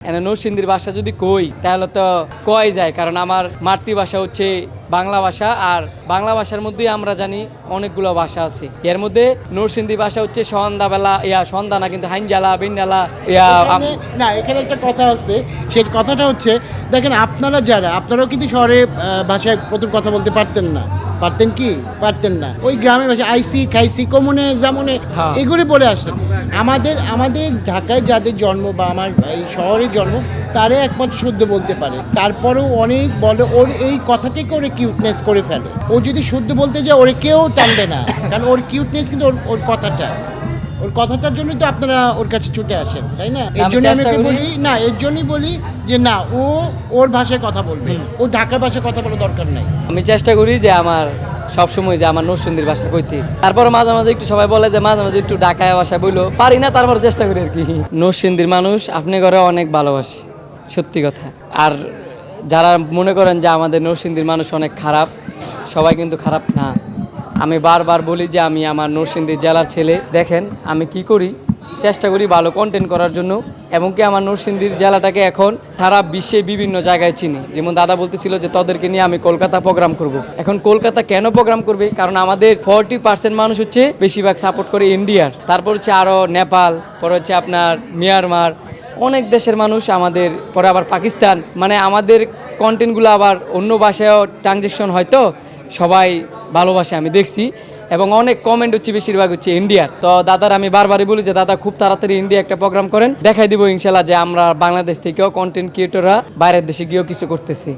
নরসিংদীর ভাষা যদি কই তাহলে তো কয় যায়, কারণ আমার মাতৃভাষা হচ্ছে বাংলা ভাষা। আর বাংলা ভাষার মধ্যেই আমরা জানি অনেকগুলো ভাষা আছে। এর মধ্যে নরসিংদী ভাষা হচ্ছে সন্ধ্যাবেলা সন্ধ্যা না, কিন্তু হাইনজালা বিনজালা না, এখানে একটা কথা আছে। সেই কথাটা হচ্ছে, দেখেন আপনারাও কিন্তু শহরে ভাষায় প্রথম কথা বলতে পারতেন না। পারতেন কি? পারতেন না। ওই গ্রামের ভাষা আইসি খাইসি কমনে যেমনে এগুলি বলে আসতেন। আমাদের ঢাকায় যাদের জন্ম বা আমার এই শহরে জন্ম, তারে একমাত্র শুদ্ধ বলতে পারে। তারপরেও অনেক বলে ওর এই কথাটাকে ওরে কিউটনেস করে ফেলে। ও যদি শুদ্ধ বলতে যায় ওরে কেউ টানবে না, কারণ ওর কিউটনেস কিন্তু ওর ওর কথাটার জন্যই তো আপনারা ওর কাছে ছুটে আসেন, তাই না? এর জন্য আমি বলি না, এর জন্যই বলি যে না, ওর ভাষায় কথা বলবে, ও ঢাকার ভাষায় কথা বলার দরকার নাই। আমি চেষ্টা করি যে আমার সবসময় যে আমার নরসিংদীর ভাষা কইতে। তারপর মাঝে মাঝে একটু সবাই বলে যে মাঝে মাঝে একটু ঢাকায় ভাষা বইলো, পারি না, তারপর চেষ্টা করি আর কি। নরসিংদীর মানুষ আপনি ঘরে অনেক ভালোবাসে, সত্যি কথা। আর যারা মনে করেন যে আমাদের নরসিংদীর মানুষ অনেক খারাপ, সবাই কিন্তু খারাপ না। আমি বারবার বলি যে আমি আমার নরসিংদী জেলার ছেলে। দেখেন আমি কি করি, চেষ্টা করি ভালো কন্টেন্ট করার জন্য, এবং কি আমার নরসিংদীর জেলাটাকে এখন সারা বিশ্বে বিভিন্ন জায়গায় চিনি। যেমন দাদা বলতেছিল যে তোদেরকে নিয়ে আমি কলকাতা প্রোগ্রাম করব। এখন কলকাতা কেন প্রোগ্রাম করবে? কারণ আমাদের 40% মানুষ হচ্ছে বেশিরভাগ সাপোর্ট করে ইন্ডিয়ার, তারপর হচ্ছে আরও নেপাল, পরে হচ্ছে আপনার মিয়ানমার, অনেক দেশের মানুষ আমাদের, পরে আবার পাকিস্তান। মানে আমাদের কন্টেন্টগুলো আবার অন্য ভাষায়ও ট্রানজেকশন হয়তো সবাই ভালোবাসে আমি দেখছি, এবং অনেক কমেন্ট হচ্ছে বেশিরভাগ হচ্ছে ইন্ডিয়ার। তো দাদার আমি বারবারই বলি যে দাদা খুব তাড়াতাড়ি ইন্ডিয়া একটা প্রোগ্রাম করেন, দেখাই দিব ইনশাল্লাহ যে আমরা বাংলাদেশ থেকেও কন্টেন্ট ক্রিয়েটররা বাইরের দেশে গিয়েও কিছু করতেছি।